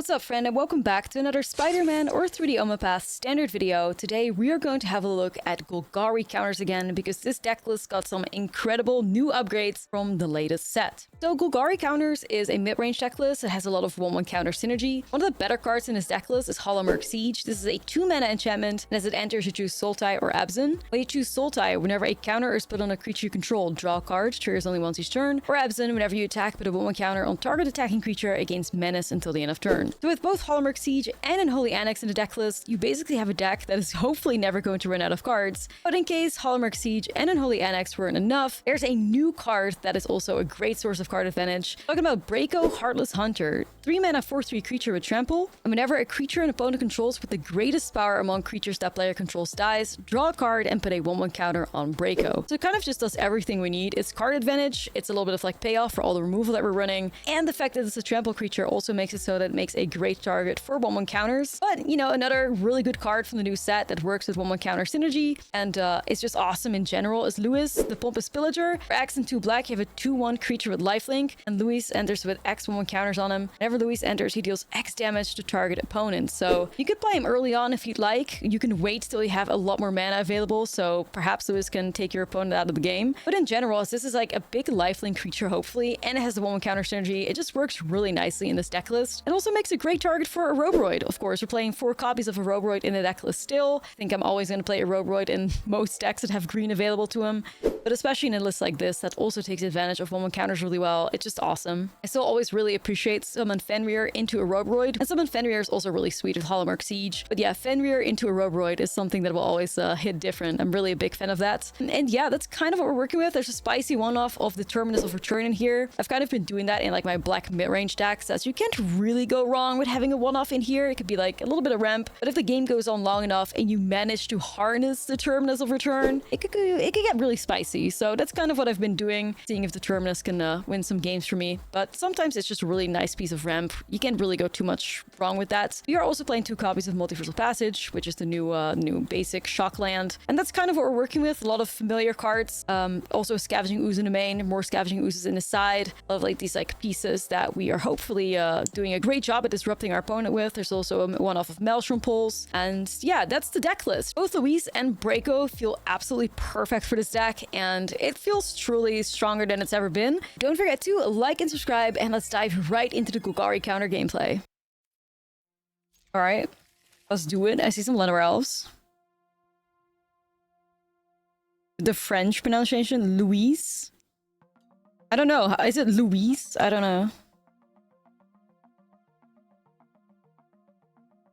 What's up, friend, and welcome back to another Spider-Man or 3D Omopath standard video. Today we are going to have a look at Golgari Counters again, because this deck list got some incredible new upgrades from the latest set. So Golgari Counters is a mid-range deck list. It has a lot of 1/1 counter synergy. One of the better cards in this deck list is Hollow Siege. This is a 2-mana enchantment, and as it enters, you choose Sultai or Abzan. When you choose Sultai, whenever a counter is put on a creature you control, draw a card, triggers only once each turn. Or Abzan, whenever you attack, put a 1/1 counter on target attacking creature against menace until the end of turn. So with both Hollow Siege and Unholy Annex in the deck list, you basically have a deck that is hopefully never going to run out of cards. But in case Hollow Siege and Unholy Annex weren't enough, there's a new card that is also a great source of card advantage. Talking about Heartless Hunter. 3-mana 4/3 creature with trample, and whenever a creature an opponent controls with the greatest power among creatures that player controls dies, draw a card and put a 1/1 counter on Breako. So it kind of just does everything we need. It's card advantage, it's a little bit of like payoff for all the removal that we're running, and the fact that it's a trample creature also makes it so that it makes a great target for 1/1 counters. But, you know, another really good card from the new set that works with 1/1 counter synergy, and it's just awesome in general, is Lois, the Pompous Pillager. For X and 2 black, you have a 2/1 creature with lifelink, and Lois enters with X 1/1 counters on him. Whenever Lois enters, he deals X damage to target opponent. So you could play him early on if you'd like. You can wait till you have a lot more mana available, so perhaps Lois can take your opponent out of the game. But in general, as this is like a big lifelink creature, hopefully, and it has the 1/1 counter synergy, it just works really nicely in this deck list. It also makes a great target for a Robroid. Of course, we're playing 4 copies of a Robroid in the deck list still. I think I'm always going to play a Robroid in most decks that have green available to him. But especially in a list like this that also takes advantage of 1/1 counters really well, it's just awesome. I still always really appreciate summon Fenrir into a Robroid, and summon Fenrir is also really sweet with Hollow Siege. But yeah, Fenrir into a Robroid is something that will always hit different. I'm really a big fan of that. And yeah, that's kind of what we're working with. There's a spicy one-off of the Terminus of Return in here. I've kind of been doing that in like my black mid-range decks, as you can't really go wrong with having a one-off in here. It could be like a little bit of ramp, but if the game goes on long enough and you manage to harness the Terminus of Return, it could get really spicy. So that's kind of what I've been doing, seeing if the Terminus can win some games for me. But sometimes it's just a really nice piece of ramp. You can't really go too much wrong with that. We are also playing 2 copies of Multiversal Passage, which is the new basic shock land, and that's kind of what we're working with. A lot of familiar cards, also Scavenging Ooze in the main, more Scavenging Oozes in the side, of like these like pieces that we are hopefully doing a great job at disrupting our opponent with. There's also a one-off of Maelstrom Pulse, and yeah, that's the deck list. Both Lois and Breako feel absolutely perfect for this deck, and it feels truly stronger than it's ever been. Don't forget to like and subscribe, and let's dive right into the Golgari counter gameplay. All right, let's do it. I see some Llanowar Elves. The French pronunciation, Louise? I don't know. Is it Louise? I don't know.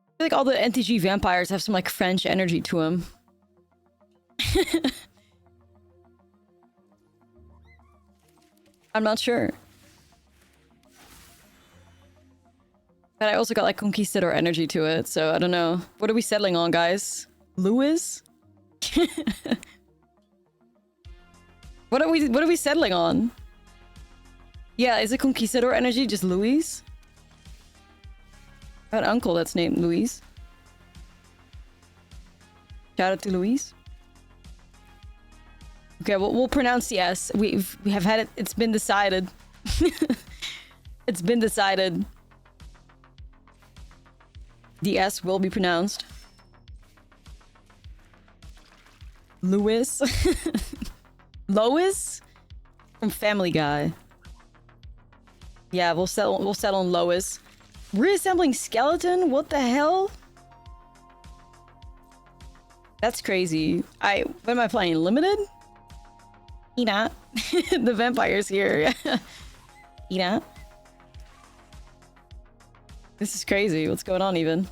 I feel like all the MTG vampires have some like French energy to them. I'm not sure. But I also got like Conquistador energy to it, so I don't know. What are we settling on, guys? Louis? What are we settling on? Yeah, is it Conquistador energy just Louis? I got an uncle that's named Louise. Shout out to Louise. Okay, well, we'll pronounce the S. We have had it. It's been decided. It's been decided. The S will be pronounced. Louis. Lois from Family Guy. Yeah, we'll settle on Lois. Reassembling Skeleton? What the hell? That's crazy. What am I playing? Limited? Ina. The vampire's here. Ina. This is crazy. What's going on even?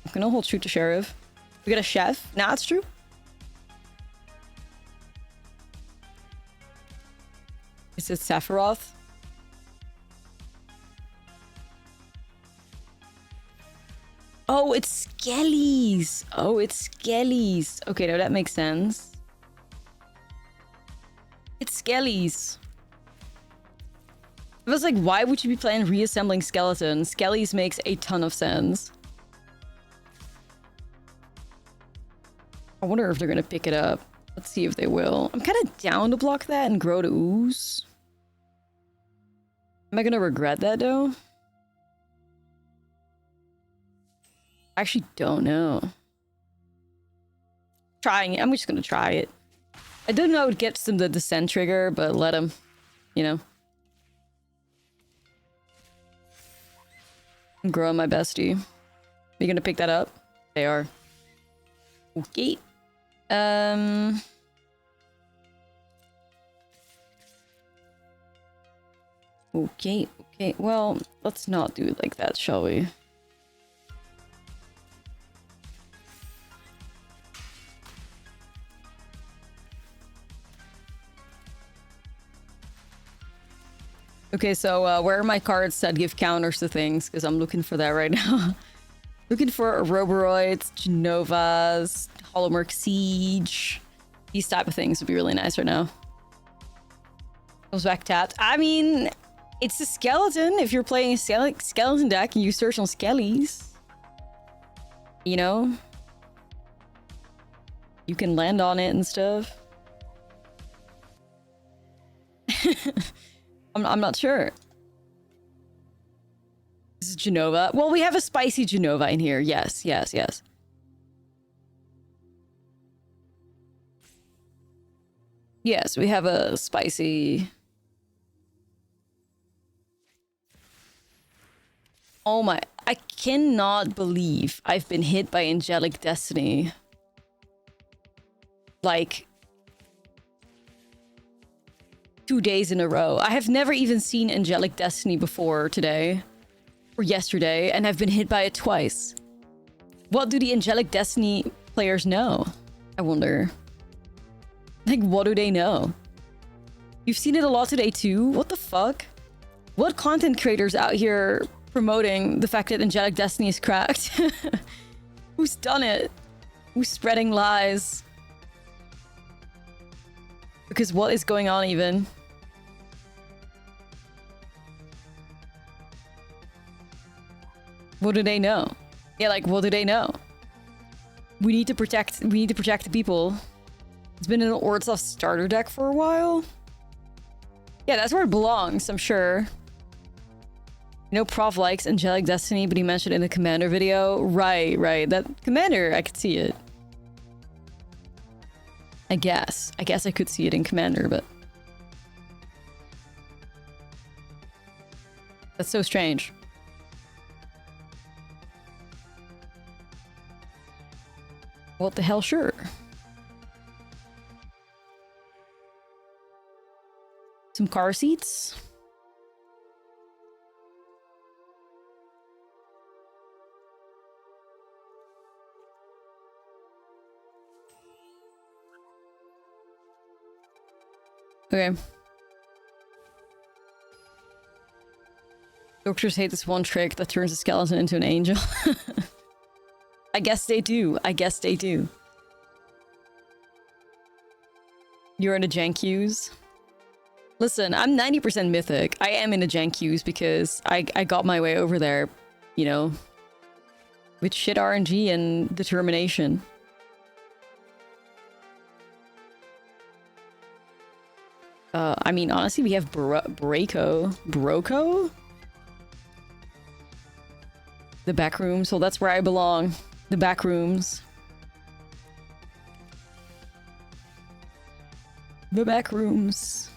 I'm gonna hold shoot to sheriff. We got a chef. Nah, it's true. Is it Sephiroth? Oh, it's Skellies. Oh, it's Skellies. Okay, no, that makes sense. It's Skellies. I was like, why would you be playing Reassembling Skeleton? Skellies makes a ton of sense. I wonder if they're gonna pick it up. Let's see if they will. I'm kind of down to block that and grow to ooze. Am I gonna regret that though? I actually don't know. Trying it. I'm just gonna try it. I didn't know I would get some the descent trigger, but let him, you know. I'm growing my bestie. Are you gonna pick that up? They are. Okay. Okay, okay. Well, let's not do it like that, shall we? Okay, so where are my cards that give counters to things? Because I'm looking for that right now. Looking for Roboroids, Genovas, Holomark Siege. These type of things would be really nice right now. Goes back tapped. I mean, it's a skeleton. If you're playing a skeleton deck and you search on Skellies, you know, you can land on it and stuff. I'm not sure. This is Genova. Well, we have a spicy Genova in here. Yes, yes, yes. Yes, we have a spicy... Oh my... I cannot believe I've been hit by Angelic Destiny. Like... 2 days in a row. I have never even seen Angelic Destiny before today. Or yesterday, and I've been hit by it twice. What do the Angelic Destiny players know? I wonder. Like, what do they know? You've seen it a lot today too? What the fuck? What content creators out here promoting the fact that Angelic Destiny is cracked? Who's done it? Who's spreading lies? Because what is going on even? What do they know? Yeah, like, what do they know? We need to protect the people. It's been in an Ortsoft starter deck for a while. Yeah, that's where it belongs, I'm sure. You know, Prof likes Angelic Destiny, but he mentioned in the Commander video. Right, right. That Commander, I could see it. I guess I could see it in Commander, but... That's so strange. What the hell, sure. Some car seats. Okay. Doctors hate this one trick that turns a skeleton into an angel. I guess they do. I guess they do. You're in a Jank-Q's? Listen, I'm 90% mythic. I am in a Jank-Q's because I got my way over there, you know, with shit RNG and determination. I mean, honestly, we have Broco? The back room, so that's where I belong. The back rooms. The back rooms.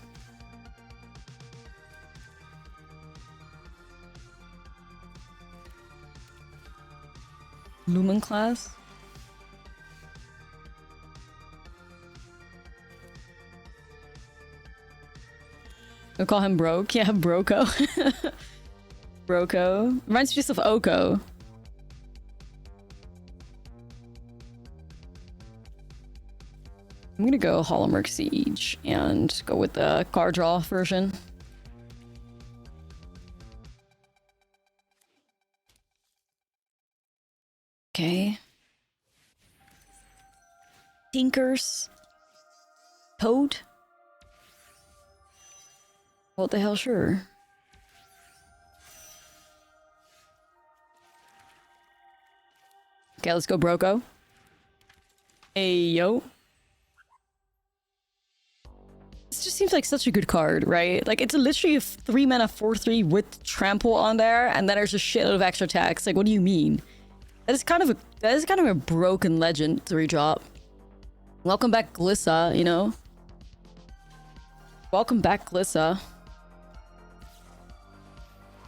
Lumen class. We'll call him Broke. Yeah, Broco. Broco. Reminds me just of Oko. I'm gonna go Holomark Siege and go with the card draw version. Okay. Tinkers. Toad. What the hell, sure. Okay, let's go Broco. Hey, yo. It's just seems like such a good card, right? Like, it's literally a 3 mana 4/3 with trample on there, and then there's a shitload of extra attacks. Like, what do you mean? That is kind of a broken legend 3-drop. Welcome back, Glissa, you know? Welcome back, Glissa.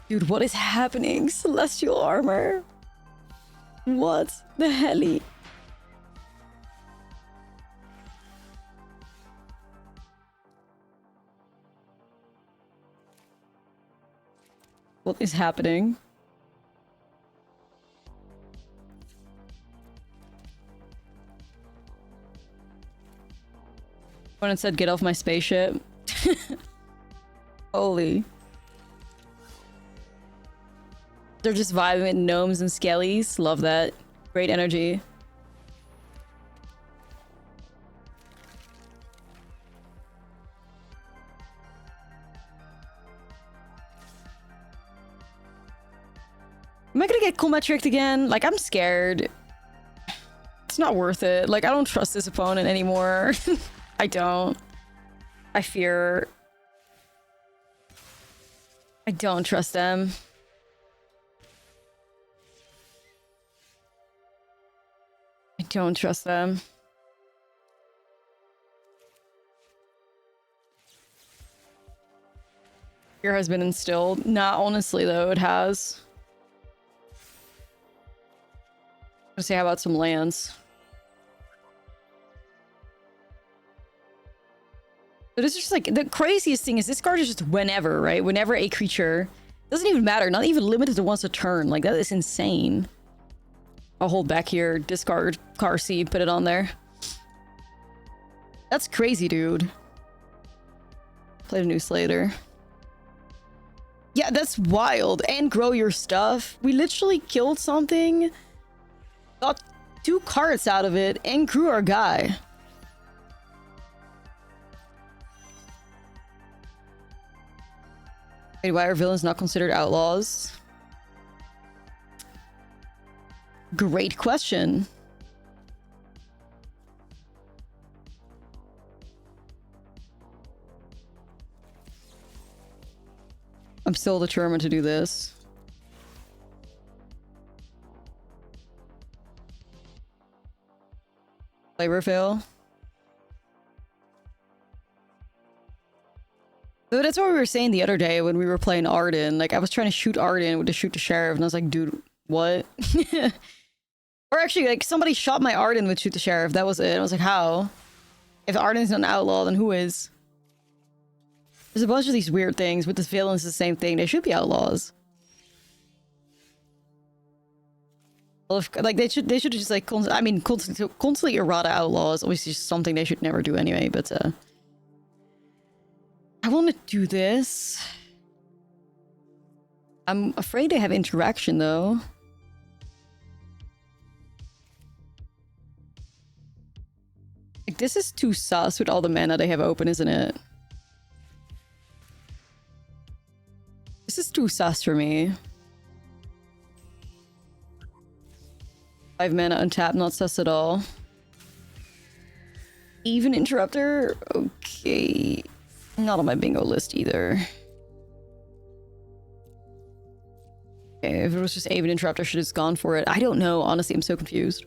Dude, what is happening? Celestial armor? What the helly? What is happening? When it said get off my spaceship. Holy. They're just vibing with gnomes and skellies. Love that. Great energy. Am I gonna get combat tricked again? Like, I'm scared. It's not worth it. Like, I don't trust this opponent anymore. I don't. I fear. I don't trust them. I don't trust them. Fear has been instilled. Nah, honestly though, it has. Let's see, how about some lands? So this is just like, the craziest thing is this card is just whenever, right? Whenever a creature, doesn't even matter, not even limited to once a turn. Like, that is insane. I'll hold back here, discard Car Seed, put it on there. That's crazy, dude. Play a new Slater. Yeah, that's wild. And grow your stuff. We literally killed something, got 2 cards out of it, and grew our guy. Wait, why are villains not considered outlaws? Great question. I'm still determined to do this. Labor fail. So that's what we were saying the other day when we were playing Arden. Like, I was trying to shoot Arden with the shoot the sheriff, and I was like, dude, what? Or actually, like, somebody shot my Arden with shoot the sheriff. That was it. I was like, how? If Arden's not an outlaw, then who is? There's a bunch of these weird things. With the villains, the same thing. They should be outlaws. Well, if, like, they should just, like, constantly errata outlaws. Obviously, just something they should never do anyway, but, I want to do this. I'm afraid they have interaction, though. Like, this is too sus with all the mana they have open, isn't it? This is too sus for me. 5 mana untapped, not sus at all. Even Interrupter? Okay. Not on my bingo list either. Okay, if it was just Aven Interrupter, I should have just gone for it. I don't know. Honestly, I'm so confused.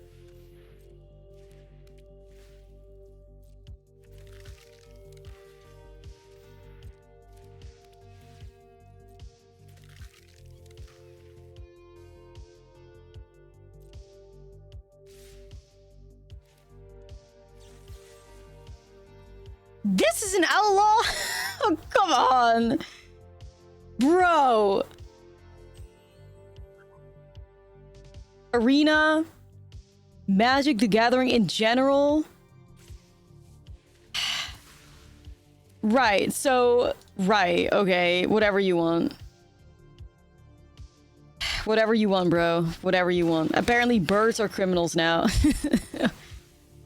This is an outlaw? Oh, come on. Bro. Arena. Magic the Gathering in general. Right, so... Right, okay. Whatever you want. Whatever you want, bro. Whatever you want. Apparently birds are criminals now.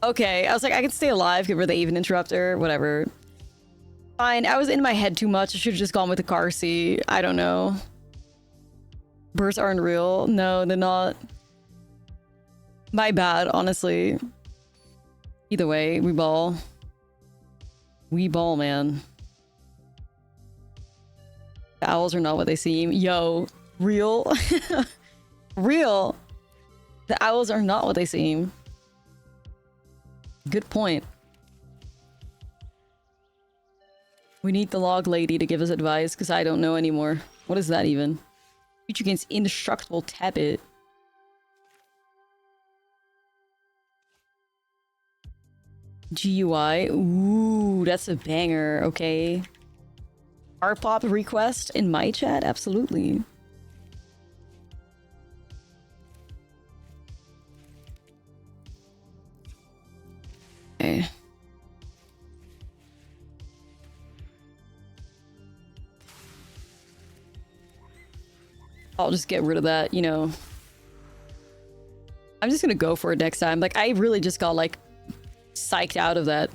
Okay, I was like, I can stay alive, give her the Even Interrupter, whatever. Fine, I was in my head too much. I should have just gone with the car seat. I don't know. Birds aren't real. No, they're not. My bad, honestly. Either way, we ball. We ball, man. The owls are not what they seem. Yo, real? Real. The owls are not what they seem. Good point. We need the log lady to give us advice, because I don't know anymore. What is that even? Creature gains indestructible, tap it. GUI. Ooh, that's a banger, okay. Art pop request in my chat? Absolutely. Okay. I'll just get rid of that, you know. I'm just gonna go for it next time. Like, I really just got, like, psyched out of that.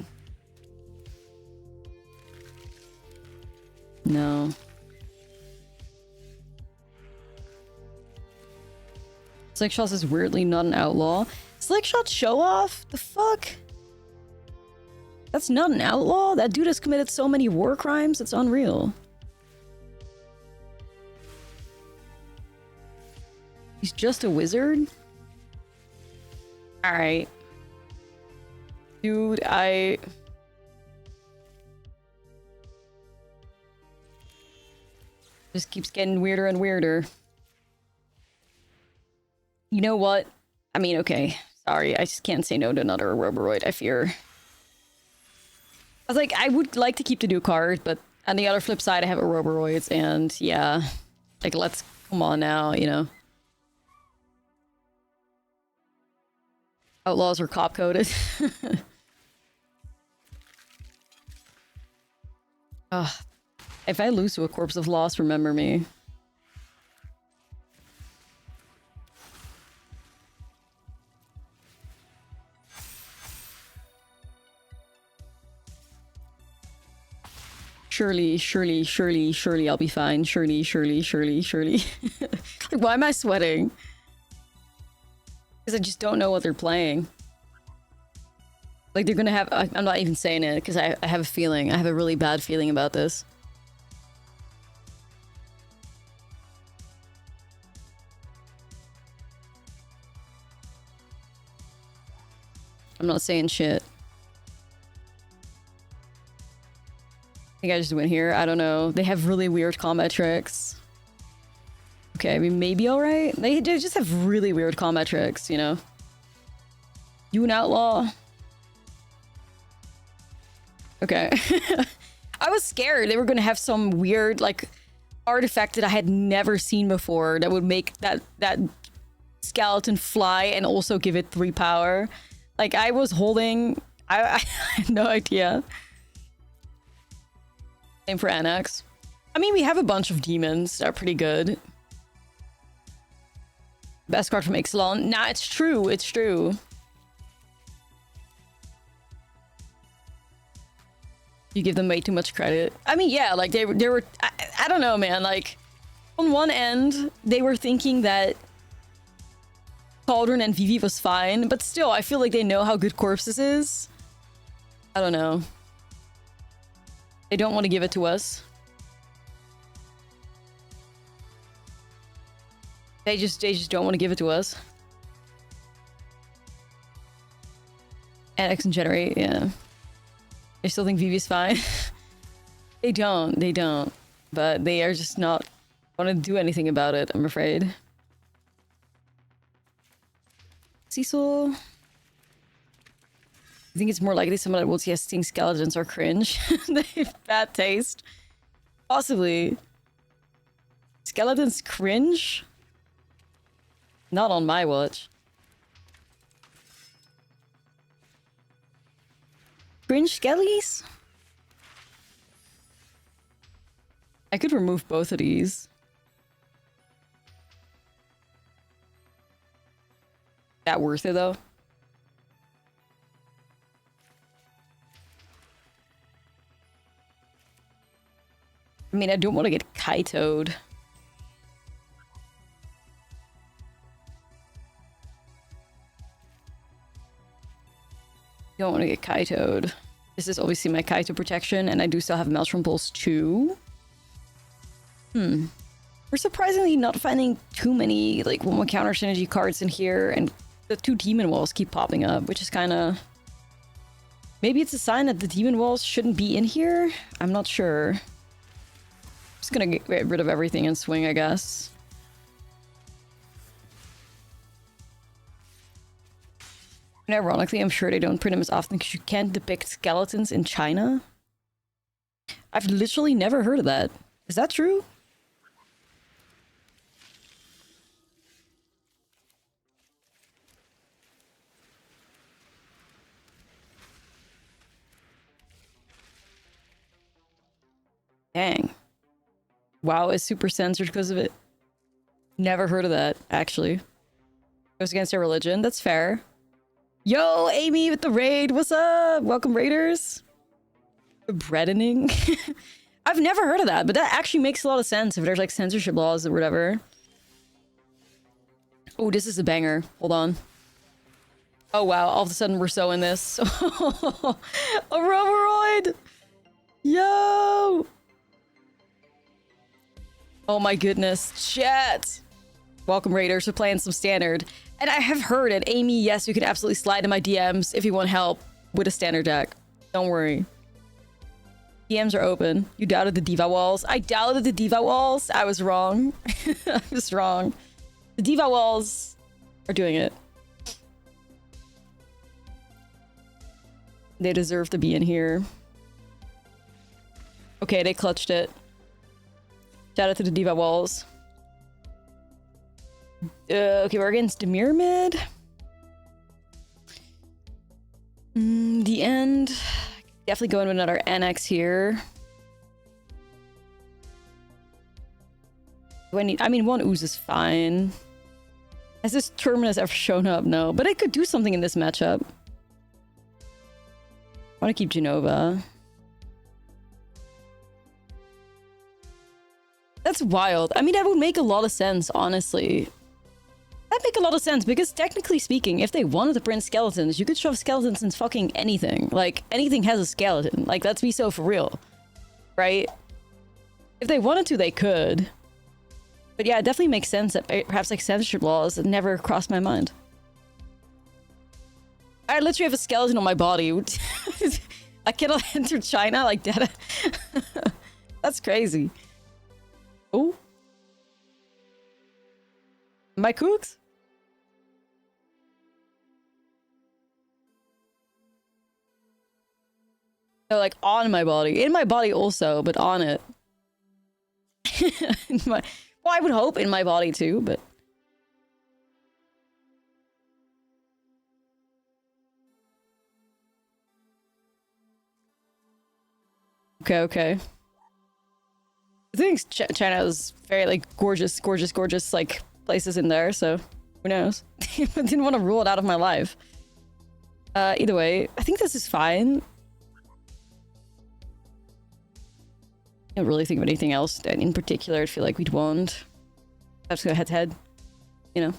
No. Slickshot is weirdly not an outlaw. Slickshot show off? The fuck? That's not an outlaw? That dude has committed so many war crimes, it's unreal. He's just a wizard? Alright. Dude, just keeps getting weirder and weirder. You know what? I mean, okay. Sorry, I just can't say no to another Roboroid, I fear. I was like, I would like to keep the new card, but on the other flip side, I have a Roboroids, and yeah. Like, let's... Come on now, you know. Outlaws are cop-coded. Ugh. If I lose to a Corpse of Loss, remember me. Surely, surely, surely, surely I'll be fine. Surely, surely, surely, surely. Like, why am I sweating? Because I just don't know what they're playing. Like, they're gonna have... I'm not even saying it, because I have a feeling. I have a really bad feeling about this. I'm not saying shit. I think I just went here. I don't know. They have really weird combat tricks. Okay, I mean, maybe alright? They just have really weird combat tricks, you know? You an outlaw? Okay. I was scared they were gonna have some weird, like, artifact that I had never seen before that would make that skeleton fly and also give it 3 power. Like, I was holding... I had no idea. Same for Annex. I mean, we have a bunch of demons that are pretty good. Best card from Ixalan. Nah, it's true. It's true. You give them way too much credit. I mean, yeah, like, they were... I don't know, man. Like, on one end, they were thinking that Cauldron and Vivi was fine, but still, I feel like they know how good Corpses is. I don't know. They don't want to give it to us. They just don't want to give it to us. Annex and Generate, yeah. I still think Vivi's fine. They don't. But they are just not want to do anything about it, I'm afraid. Cecil? I think it's more likely someone at World's Yes think skeletons are cringe. They have bad taste. Possibly. Skeletons cringe? Not on my watch. Cringe skellies? I could remove both of these. That worth it though? I mean, I don't want to get Kaito'd. Don't want to get Kaito'd. This is obviously my Kaito protection, and I do still have Maelstrom Pulse 2. We're surprisingly not finding too many, like, 1/1 counter synergy cards in here, and the 2 demon walls keep popping up, which is kind of... Maybe it's a sign that the demon walls shouldn't be in here? I'm not sure. Just gonna get rid of everything and swing, I guess. And ironically, I'm sure they don't print them as often because you can't depict skeletons in China. I've literally never heard of that. Is that true? Dang. WoW is super censored because of it. Never heard of that, actually. Goes against their religion. That's fair. Yo, Amy with the raid. What's up? Welcome, raiders. The breadening. I've never heard of that, but that actually makes a lot of sense if there's like censorship laws or whatever. Oh, this is a banger. Hold on. Oh, wow. All of a sudden, we're so in this. A Roboroid! Yo! Oh my goodness. Chat! Welcome, raiders. We're playing some standard. And I have heard it. Amy, yes, you can absolutely slide in my DMs if you want help with a standard deck. Don't worry. DMs are open. You doubted the Diva walls. I doubted the Diva walls. I was wrong. I was wrong. The Diva walls are doing it. They deserve to be in here. Okay, they clutched it. Shout out to the Diva walls. Okay, we're against Demir mid. The end. Definitely going with another NX here. I mean, 1 ooze is fine. Has this Terminus ever shown up? No, but it could do something in this matchup. I want to keep Genova. That's wild. I mean, that would make a lot of sense, honestly. That'd make a lot of sense, because technically speaking, if they wanted to print skeletons, you could shove skeletons in fucking anything. Like, anything has a skeleton. Like, let's be so for real. Right? If they wanted to, they could. But yeah, it definitely makes sense that perhaps, like, censorship laws never crossed my mind. I literally have a skeleton on my body. I cannot enter China like that. That's crazy. Oh. My cooks? No, like on my body. In my body also, but on it. Well, I would hope in my body too, but... Okay, okay. I think China is very, like, gorgeous, like, places in there, so who knows? I didn't want to rule it out of my life. Either way, I think this is fine. I don't really think of anything else that in particular I feel like we'd want. Let's go head to head, you know?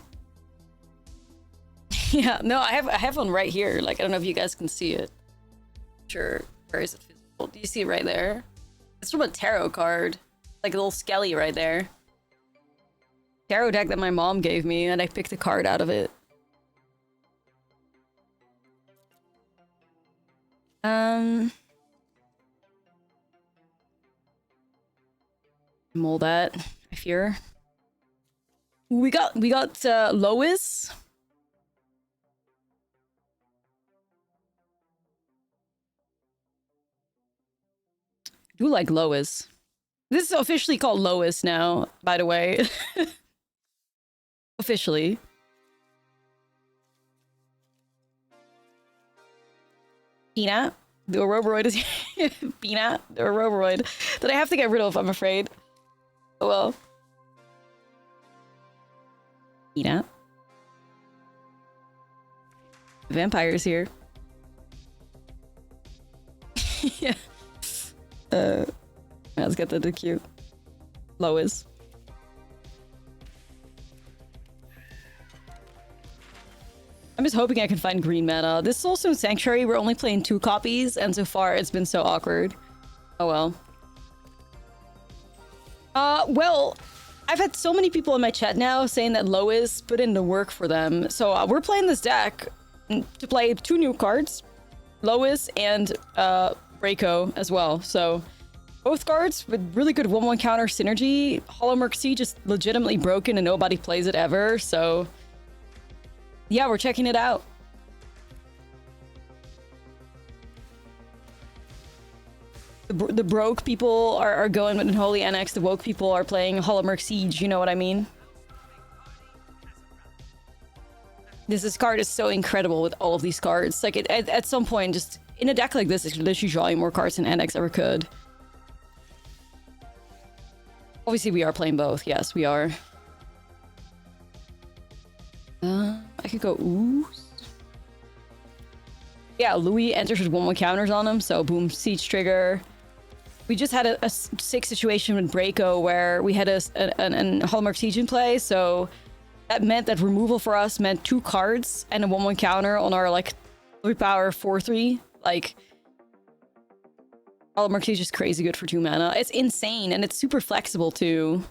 Yeah, no, I have one right here. Like, I don't know if you guys can see it. Sure, where is it visible? Do you see it right there? It's from a tarot card. Like a little skelly right there. Tarot deck that my mom gave me, and I picked a card out of it. Mold that, I fear. We got Lois. I do like Lois. This is officially called Lois now, by the way. Officially. Peanut. The Oroboroid is Peanut. The Oroboroid. That I have to get rid of, I'm afraid. Oh well. Peanut. Vampires here. Yeah. Let's get the cute. Lois. I'm just hoping I can find green mana. This is also Sanctuary. We're only playing 2 copies, and so far it's been so awkward. Oh well. Well, I've had so many people in my chat now saying that Lois put in the work for them. So we're playing this deck to play 2 new cards, Lois and Braco as well. So both cards with really good 1/1 counter synergy. Hallmark Siege is legitimately broken and nobody plays it ever. So yeah, we're checking it out. The broke people are going with Unholy Annex. The woke people are playing Hallmark Siege. You know what I mean? This card is so incredible with all of these cards. Like, at some point, just in a deck like this, it could literally draw you more cards than Annex ever could. Obviously, we are playing both. Yes, we are. I could go ooze. Yeah, Louis enters with 1/1 counters on him, so boom, Siege trigger. We just had a sick situation with Braco where we had an Hallmark Siege in play, so that meant that removal for us meant 2 cards and a 1/1 counter on our, like, 3-power 4/3. Like, Hallmark Siege is crazy good for 2 mana. It's insane, and it's super flexible, too.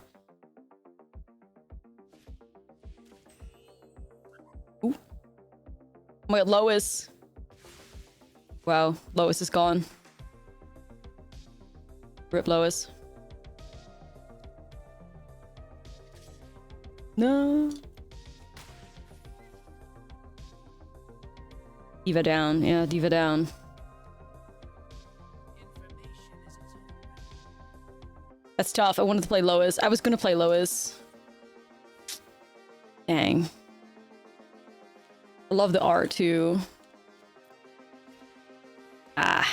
Ooh. Oh my god, Lois. Wow, Lois is gone. Rip Lois. No. Diva down. Yeah, Diva down. That's tough. I wanted to play Lois. I was gonna play Lois. Dang. I love the art too. Ah.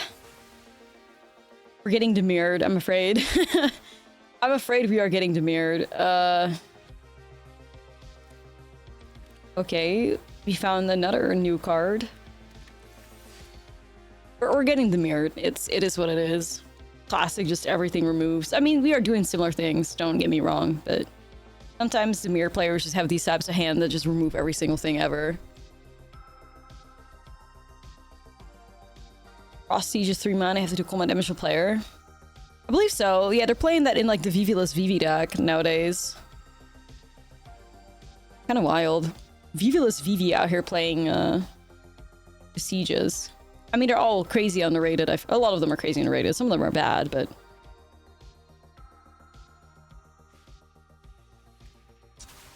We're getting demirred, I'm afraid. I'm afraid we are getting demirred. Okay, we found another new card. We're getting demirred. It is what it is. Classic, just everything removes. I mean, we are doing similar things, don't get me wrong, but sometimes the mirror players just have these types of hand that just remove every single thing ever. Frost Siege is 3 mana, I have to do combat damage to player. I believe so. Yeah, they're playing that in, like, the VV-less VV deck nowadays. Kind of wild. VV-less VV out here playing the Sieges. I mean, they're all crazy underrated. A lot of them are crazy underrated. Some of them are bad, but...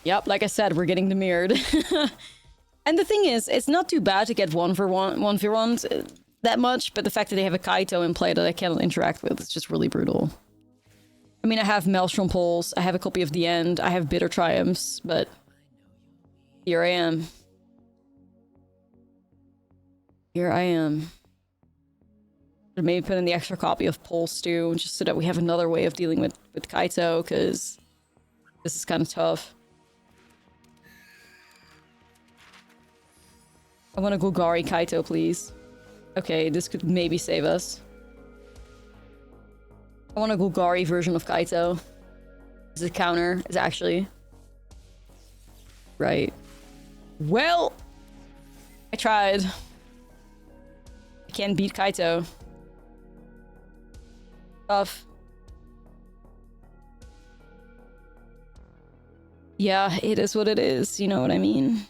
Yep, like I said, we're getting demirred. And the thing is, it's not too bad to get 1v1s that much, but the fact that they have a Kaito in play that I cannot interact with is just really brutal. I mean, I have Maelstrom Pulse, I have a copy of The End, I have Bitter Triumphs, but here I am. Here I am. Maybe put in the extra copy of Pulse too, just so that we have another way of dealing with Kaito, because this is kind of tough. I want a Golgari Kaito, please. Okay, this could maybe save us. I want a Golgari version of Kaito. This is a counter, is actually. Right. Well, I tried. I can't beat Kaito. Tough. Yeah, it is what it is, you know what I mean?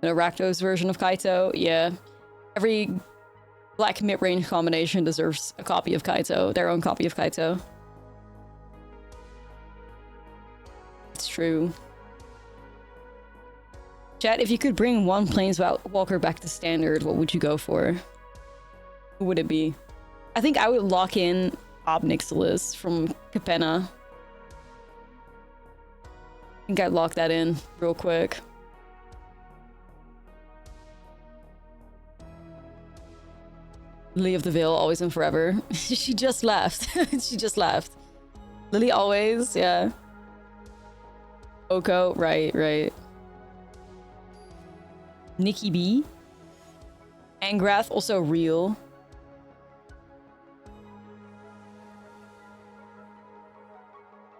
An Rakdos version of Kaito, yeah. Every black mid-range combination deserves a copy of Kaito, their own copy of Kaito. It's true. Chat, if you could bring one Planeswalker back to standard, what would you go for? Who would it be? I think I would lock in Obnixilis from Capenna. I think I'd lock that in real quick. Lily of the Veil, always and forever. She just left. She just left. Lily always, yeah. Oko, right. Nikki B. Angrath, also real.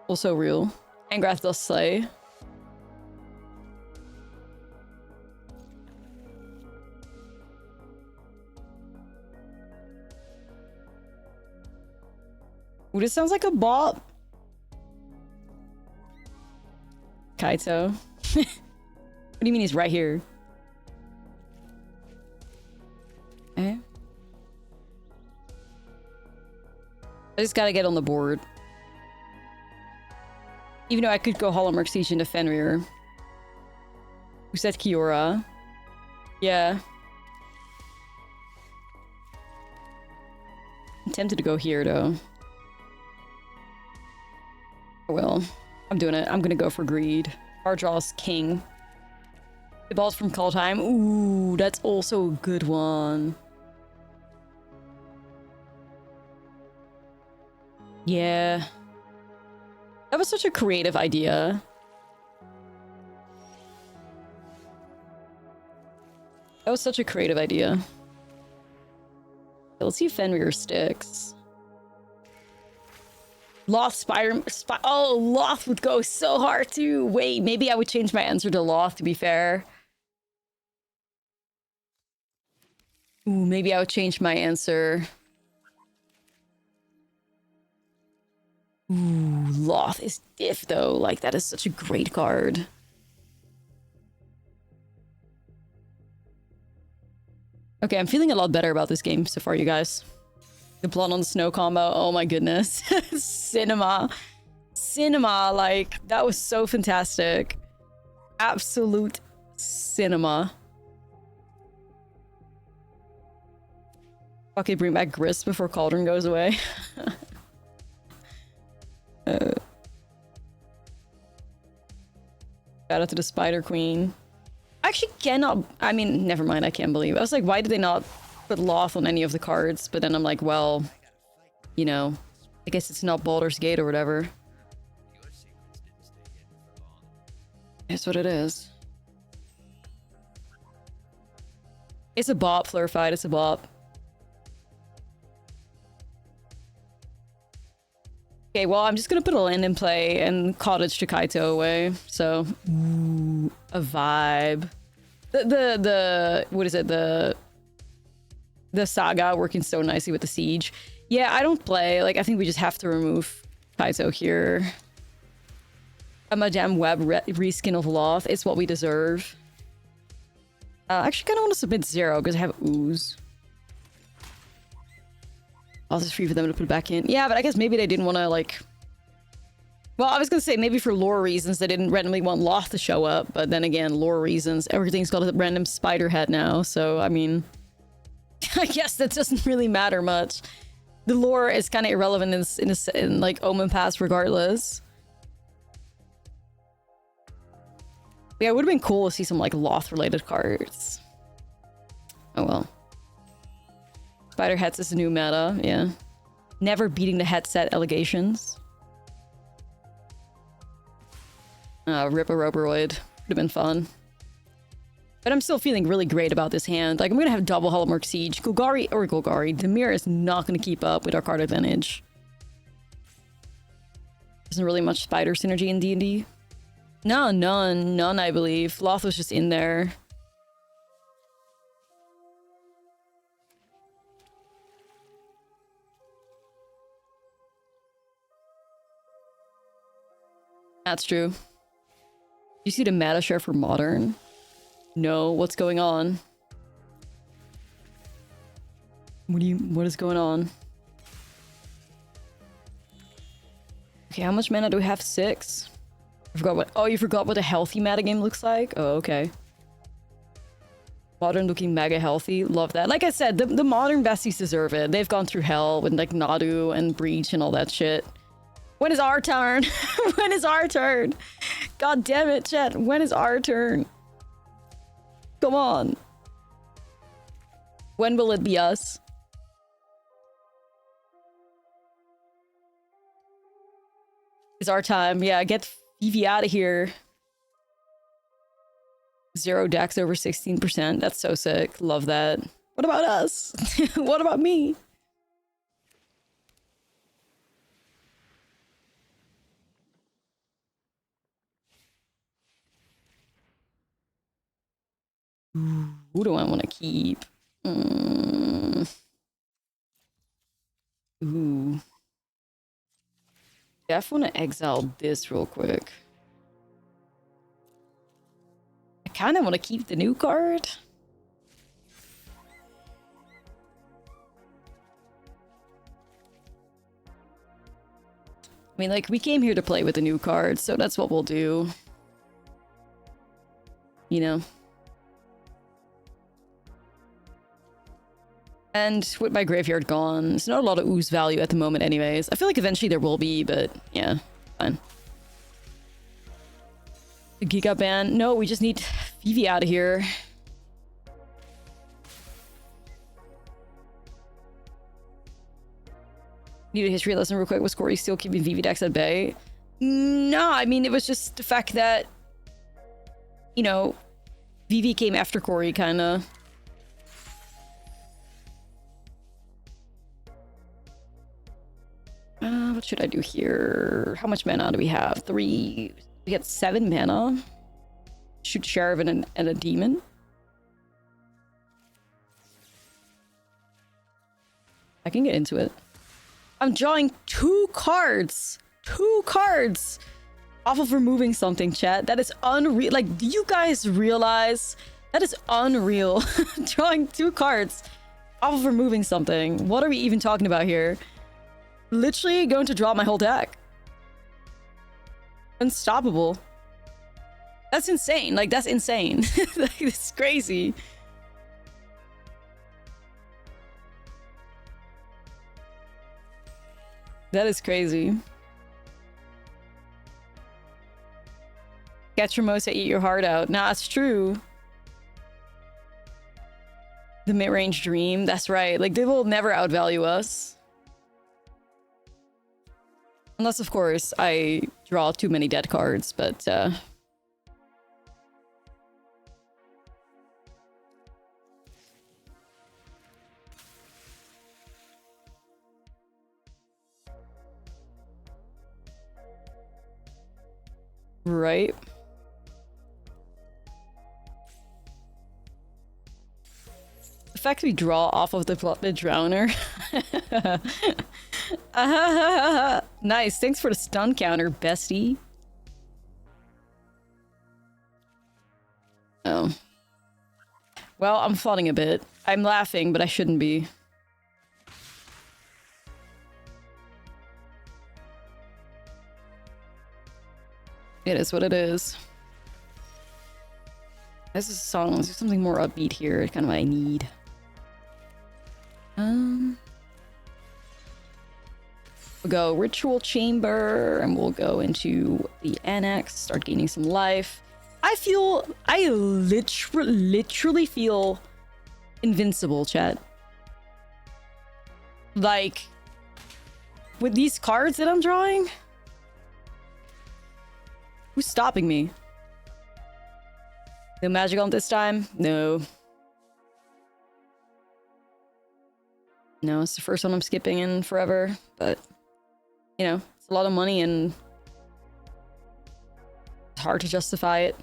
Also real. Angrath does slay. Ooh, this sounds like a bot. Kaito. What do you mean he's right here? Eh? I just gotta get on the board. Even though I could go Hallmark Siege into Fenrir. Who said Kiora? Yeah. I'm tempted to go here, though. Oh well. I'm doing it. I'm gonna go for greed. Card draws king. The balls from Call Time. Ooh, that's also a good one. Yeah. That was such a creative idea. That was such a creative idea. Let's see if Fenrir sticks. Loth oh, Loth would go so hard too. Wait, maybe I would change my answer to Loth, to be fair. Ooh, maybe I would change my answer. Ooh, Loth is diff though. Like, that is such a great card. Okay, I'm feeling a lot better about this game so far, you guys. The Blood on the Snow combo, oh my goodness. Cinema. Cinema, like, that was so fantastic. Absolute cinema. Okay, bring back Grist before Cauldron goes away. Shout out to the Spider Queen. I actually cannot... I mean, never mind, I can't believe. I was like, why did they not put Loth on any of the cards? But then I'm like, well, you know, I guess it's not Baldur's Gate or whatever. It's what it is. It's a bop, Fleur Fight, it's a bop. Okay, well, I'm just gonna put a land in play and Cottage to Kaito away. So, ooh, a vibe. The what is it? The Saga working so nicely with the Siege. Yeah, I don't play. Like, I think we just have to remove Kaito here. A Madame Web reskin of Loth. It's what we deserve. I actually kind of want to submit 0 because I have Ooze. Loth is free for them to put back in. Yeah, but I guess maybe they didn't want to, like... Well, I was going to say maybe for lore reasons they didn't randomly want Loth to show up, but then again, lore reasons, everything's got a random spider head now, so, I mean... I guess that doesn't really matter much. The lore is kind of irrelevant in like, Omen Pass regardless. Yeah, it would have been cool to see some, like, Loth-related cards. Oh well. Spider heads is a new meta, yeah. Never beating the headset allegations. Rip a Roboroid. Would have been fun. But I'm still feeling really great about this hand. Like, I'm gonna have double Hallmark Siege. Golgari, Dimir is not gonna keep up with our card advantage. Isn't really much spider synergy in D&D. No, none, I believe. Loth was just in there. That's true. You see the meta share for Modern? No, what's going on? What is going on? Okay, how much mana do we have? 6? I forgot what... Oh, you forgot what a healthy metagame looks like? Oh, okay. Modern looking mega healthy. Love that. Like I said, the Modern besties deserve it. They've gone through hell with, like, Nadu and Breach and all that shit. When is our turn? When is our turn? God damn it, chat. When is our turn? Come on. When will it be us? It's our time. Yeah, get Vivi out of here. 0 dex over 16%. That's so sick. Love that. What about us? What about me? Who do I want to keep? Ooh. def want to exile this real quick. I kind of want to keep the new card. I mean, like, we came here to play with the new card, so that's what we'll do. You know? And with my graveyard gone, there's not a lot of ooze value at the moment anyways. I feel like eventually there will be, but yeah, fine. The Giga ban? No, we just need Vivi out of here. Need a history lesson real quick. Was Corey still keeping Vivi decks at bay? No, I mean, it was just the fact that, you know, Vivi came after Corey, kind of. What should I do here? How much mana do we have? 3. We got 7 mana. Shoot Sheriff and a demon. I can get into it. I'm drawing 2 cards. 2 cards off of removing something, chat. That is unreal. Like, do you guys realize that is unreal? Drawing 2 cards off of removing something. What are we even talking about here? Literally going to draw my whole deck. Unstoppable. That's insane. Like, that's insane. Like, it's crazy. That is crazy. Catch Hermosa, eat your heart out. Nah, it's true. The mid-range dream. That's right. Like, they will never outvalue us. Unless, of course, I draw too many dead cards, but, right. The fact we draw off of the Plotted Drowner. Nice. Thanks for the stun counter, bestie. Oh. Well, I'm flooding a bit. I'm laughing, but I shouldn't be. It is what it is. This is a song. There's something more upbeat here. It's kind of what I need. We'll go Ritual Chamber, and we'll go into the Annex, start gaining some life. I literally feel invincible, chat. Like, with these cards that I'm drawing, who's stopping me? No magic on this time? No. No, it's the first one I'm skipping in forever, but, you know, it's a lot of money and it's hard to justify it.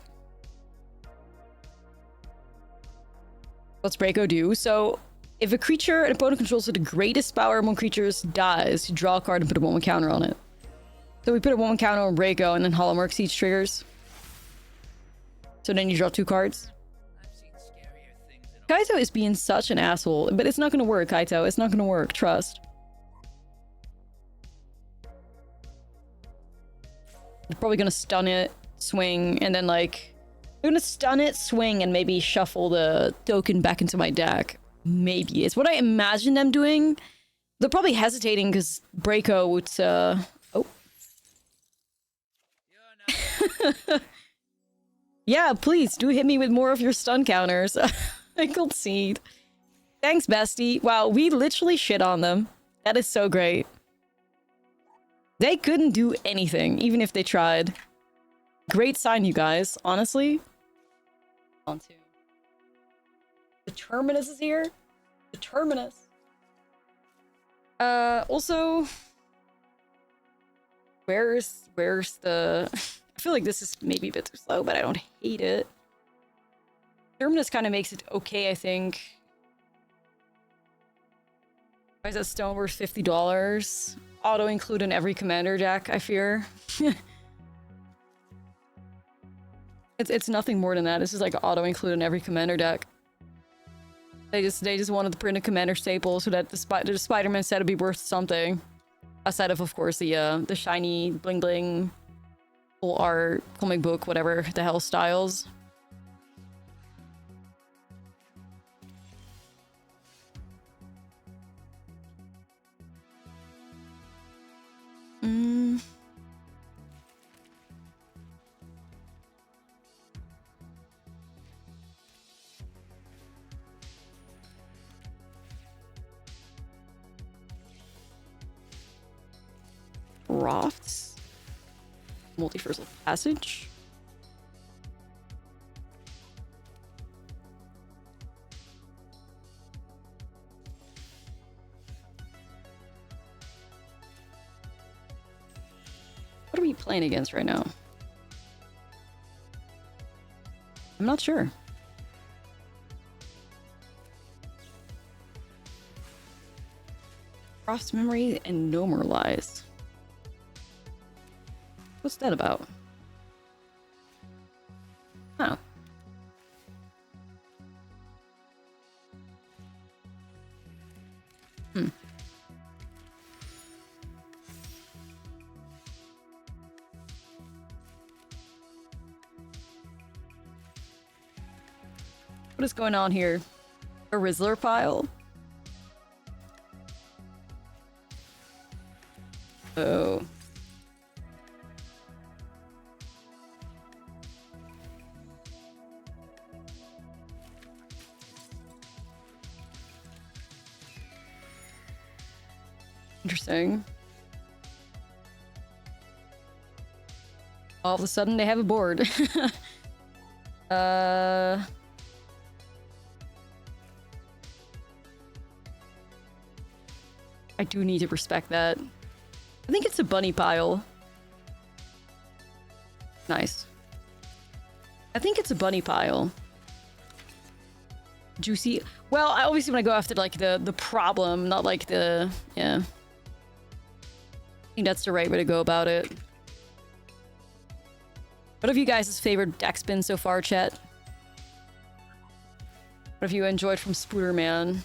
What's Breako do? So, if a creature an opponent controls with the greatest power among creatures dies, you draw a card and put a 1/1 counter on it. So we put a 1/1 counter on Breako, and then Hollow Siege triggers. So then you draw 2 cards. Kaito is being such an asshole, but it's not gonna work, Kaito. It's not gonna work. Trust. They're probably gonna stun it, swing, and then like... They're gonna stun it, swing, and maybe shuffle the token back into my deck. Maybe. It's what I imagine them doing. They're probably hesitating because Breako would, oh. Yeah, please, do hit me with more of your stun counters. I concede. Thanks, bestie. Wow, we literally shit on them. That is so great. They couldn't do anything, even if they tried. Great sign, you guys. Honestly. On to. The Terminus is here. The Terminus. Also... Where's the... I feel like this is maybe a bit too slow, but I don't hate it. Terminus kind of makes it okay, I think. Why is that stone worth $50? auto-include in every commander deck, I fear. It's nothing more than that. This is like auto-include in every commander deck. They just wanted to print a commander staple so that the Spider-Man set would be worth something. Aside of course, the shiny bling bling full art comic book, whatever the hell styles. Rafts. Multiversal Passage. What are we playing against right now? I'm not sure. Cross Memory and Normalize. What's that about? Oh. What is going on here? A Rizzler pile? Oh. Interesting. All of a sudden they have a board. I do need to respect that. I think it's a bunny pile. Nice. I think it's a bunny pile. Juicy. Well, I obviously want to go after like the problem, not like the yeah. I think that's the right way to go about it. What have you guys' favorite deck spin so far, chat? What have you enjoyed from Spooderman?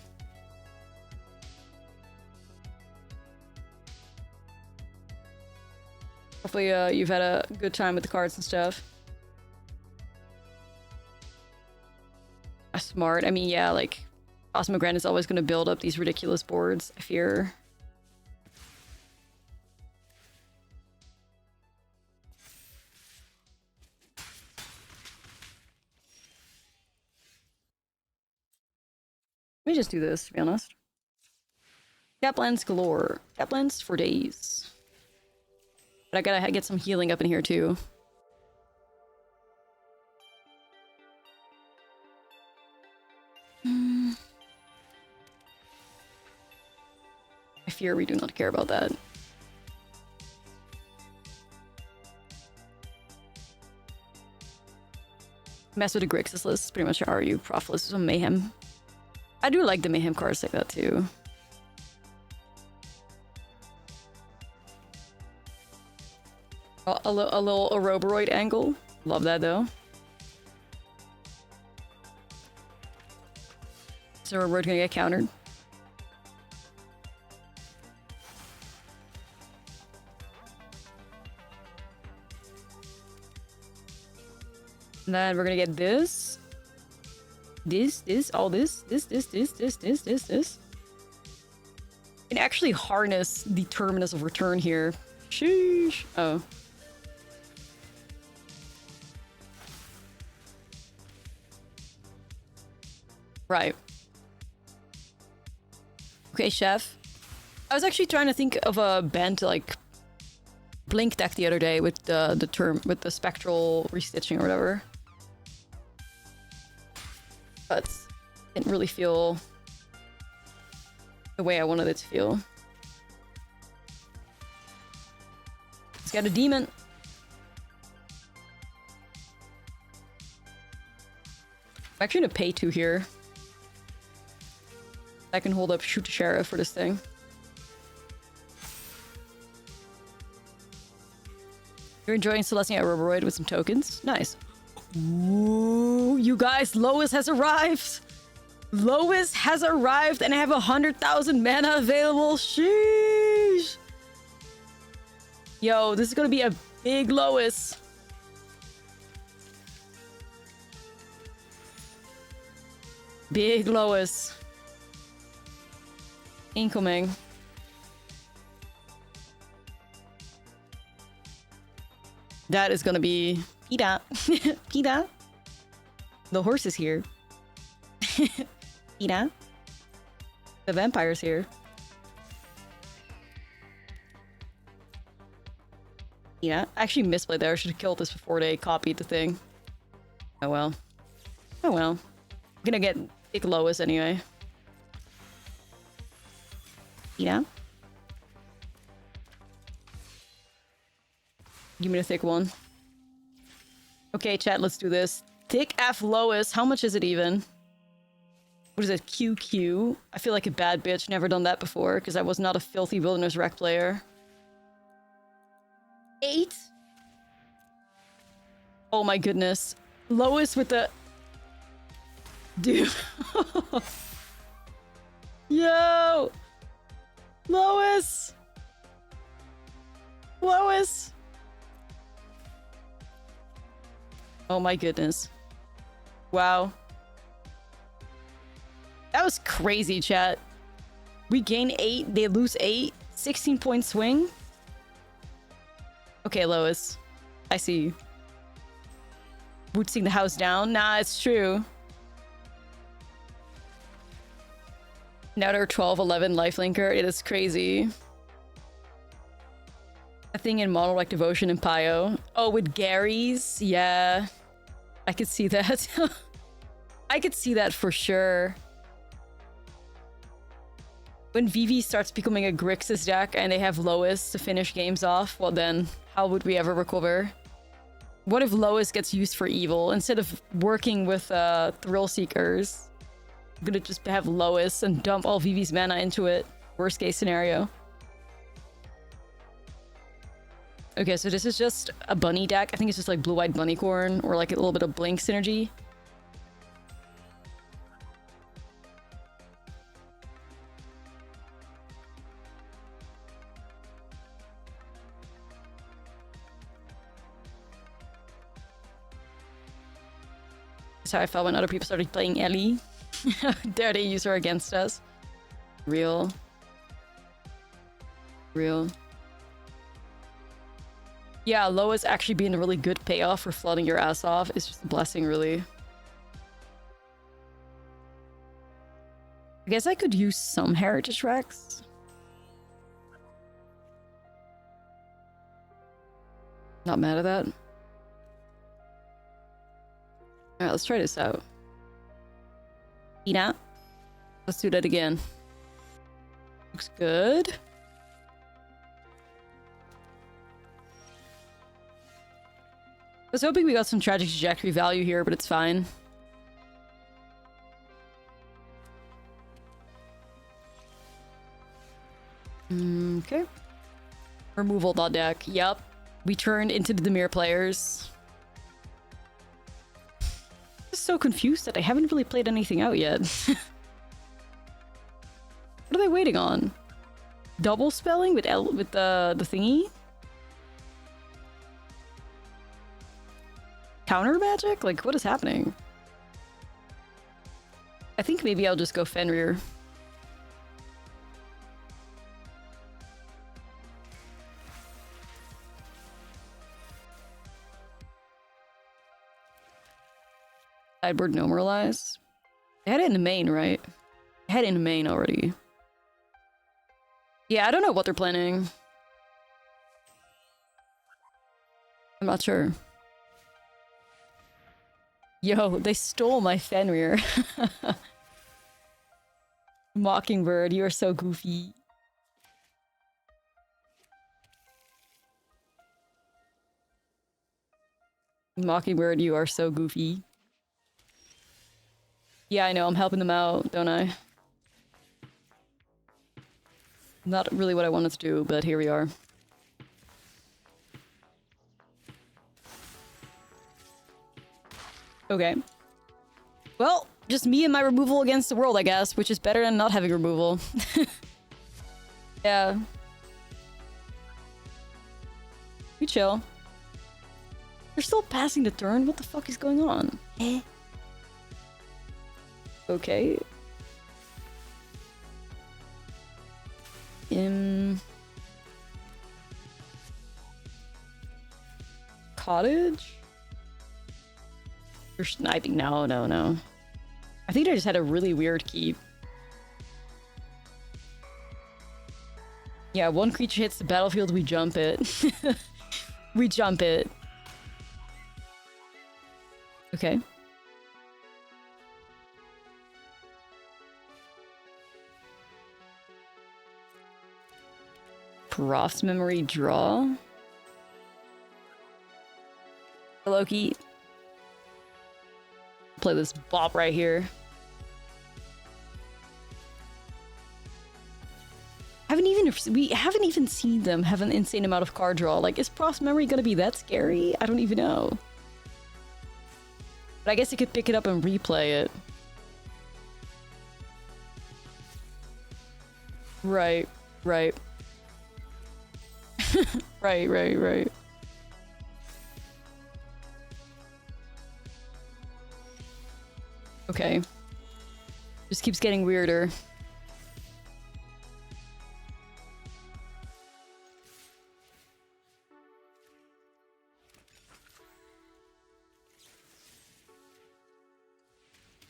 Hopefully you've had a good time with the cards and stuff. Smart. I mean, yeah, like Osmogran is always going to build up these ridiculous boards, I fear. Let me just do this, to be honest. Taplands galore. Taplands for days. But I gotta get some healing up in here, too. I fear we do not care about that. Mess with the Grixis list, pretty much RU Profilus is a Mayhem. I do like the Mayhem cards like that too. A little Ouroboros angle. Love that though. So we're gonna get countered. And then we're gonna get this. All this. Can actually harness the Terminus of Return here. Sheesh. Oh. Right. Okay, chef. I was actually trying to think of a band to like blink deck the other day with the spectral restitching or whatever. But didn't really feel the way I wanted it to feel. It's got a demon. I'm actually gonna pay 2 here. I can hold up Shoot the Sheriff for this thing. You're enjoying Celestia Roboroid with some tokens? Nice. Ooh, you guys, Lois has arrived! Lois has arrived and I have 100,000 mana available. Sheesh! Yo, this is gonna be a big Lois. Big Lois. Incoming. That is gonna be... Pita. Pita. The horse is here. Pita. The vampire's here. Yeah, I actually misplayed there. I should have killed this before they copied the thing. Oh well. Oh well. I'm gonna get big Lois anyway. Yeah. Give me the thick one. Okay, chat, let's do this. Thick F Lois. How much is it even? What is it? QQ? I feel like a bad bitch. Never done that before because I was not a filthy Wilderness Wreck player. 8? Oh my goodness. Lois with the... Dude. Yo! Lois! Lois! Oh my goodness. Wow. That was crazy, chat. We gain 8, they lose 8. 16-point swing. Okay, Lois. I see you. Bootsing the house down? Nah, it's true. Now they're 12-11 lifelinker. It is crazy. A thing in Mono like Devotion and Pio. Oh, with Gary's? Yeah. I could see that. I could see that for sure. When Vivi starts becoming a Grixis deck and they have Lois to finish games off, well then, how would we ever recover? What if Lois gets used for evil? Instead of working with Thrill Seekers, I'm gonna just have Lois and dump all Vivi's mana into it. Worst case scenario. Okay, so this is just a bunny deck. I think it's just like Blue-Eyed Bunnycorn or like a little bit of Blink synergy. That's how I felt when other people started playing Ellie. There they use her against us. Real. Real. Yeah, Lois actually being a really good payoff for flooding your ass off is just a blessing, really. I guess I could use some Heritage Rex. Not mad at that. Alright, let's try this out. Ina. Let's do that again. Looks good. I was hoping we got some Tragic Trajectory value here, but it's fine. Okay. Removal dot deck. Yep. We turned into the Demir players. I'm just so confused that I haven't really played anything out yet. What are they waiting on? Double spelling with the thingy? Counter magic? Like, what is happening? I think maybe I'll just go Fenrir. Sideboard Normalize. They had it in the main, right? They had it in the main already. Yeah, I don't know what they're planning. I'm not sure. Yo, they stole my Fenrir. Mockingbird, you are so goofy. Mockingbird, you are so goofy. Yeah, I know, I'm helping them out, don't I? Not really what I wanted to do, but here we are. Okay. Well, just me and my removal against the world, I guess, which is better than not having removal. Yeah. We chill. They're still passing the turn? What the fuck is going on? Eh? Okay. Cottage? You're sniping. No, no, no. I think I just had a really weird keep. Yeah, one creature hits the battlefield, we jump it. We jump it. Okay. Prof's memory draw. Loki. Play this bop right here. We haven't even seen them have an insane amount of card draw. Like, is Prof's memory gonna be that scary? I don't even know. But I guess you could pick it up and replay it. Right, right. Right. Okay. Just keeps getting weirder.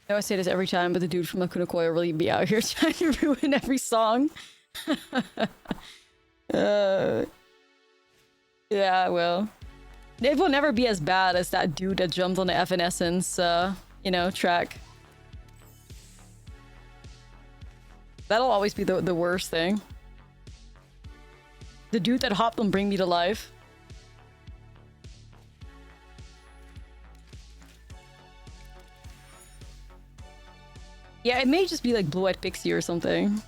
I know I say this every time, but the dude from Lacuna Coil really be out here trying to ruin every song. Yeah, well. It will never be as bad as that dude that jumped on the Evanescence, you know, track. That'll always be the worst thing. The dude that hopped on Bring Me to Life. Yeah, it may just be like Blue-Eyed Pixie or something.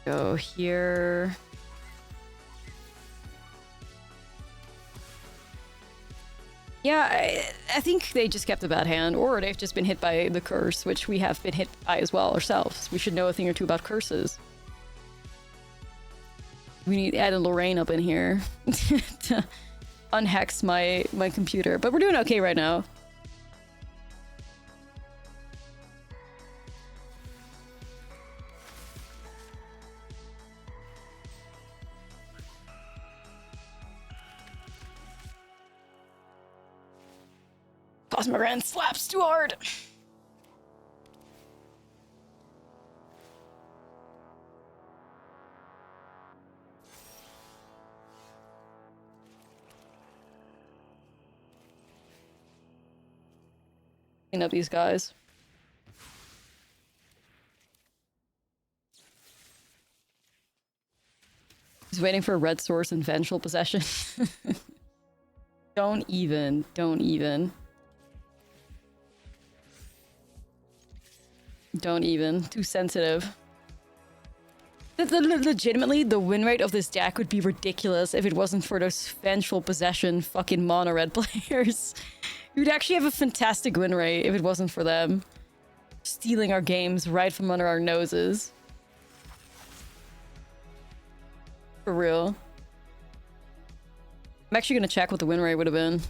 Go here. Yeah, I think they just kept a bad hand, or they've just been hit by the curse, which we have been hit by as well ourselves. We should know a thing or two about curses. We need Ed and Lorraine up in here to unhex my computer, but we're doing okay right now. Cosmoran slaps too hard. Clean up these guys. He's waiting for a red source and vengeful possession. Don't even. Don't even. Too sensitive. Legitimately, the win rate of this deck would be ridiculous if it wasn't for those vengeful possession fucking mono red players. We would actually have a fantastic win rate if it wasn't for them stealing our games right from under our noses. For real. I'm actually gonna check what the win rate would have been.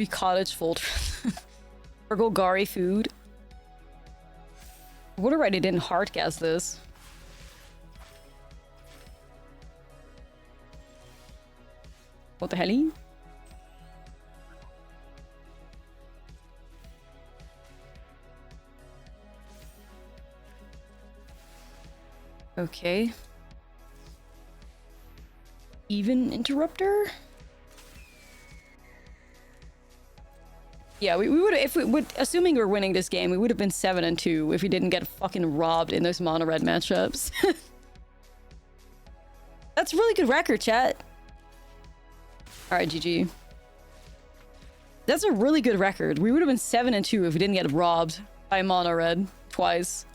Cottage fold for Golgari food. I wonder why they didn't hardcast this. What the hell? Okay. Even interrupter? Yeah, we would, if we would, assuming we're winning this game, we would have been 7-2 if we didn't get fucking robbed in those mono red matchups. That's a really good record, chat. Alright, GG. That's a really good record. We would have been 7-2 if we didn't get robbed by mono red twice.